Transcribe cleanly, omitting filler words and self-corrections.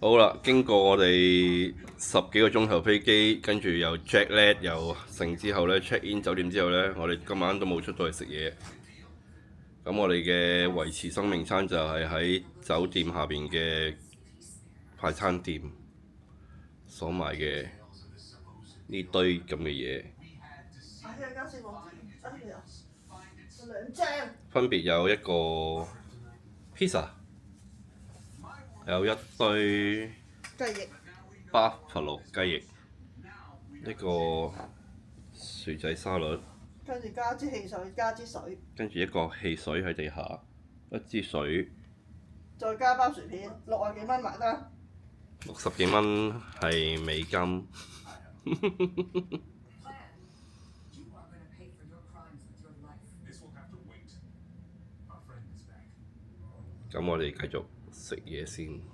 好啦，經過我哋10幾個鐘頭飛機，跟住又 jet lag 又成之後呢 check in 酒店之後呢，我哋今晚都冇出到去食嘢。咁我哋嘅維持生命餐就係喺酒店下邊嘅快餐店所買嘅呢堆咁嘅嘢。分別有一個 pizza，有一堆雞翼、Buffalo 雞翼，一個薯仔沙律，跟住加支汽水，加支水，跟住一個汽水喺地下，一支水，再加包薯片，60幾蚊埋單。60幾蚊係美金。咁我哋繼續食嘢先。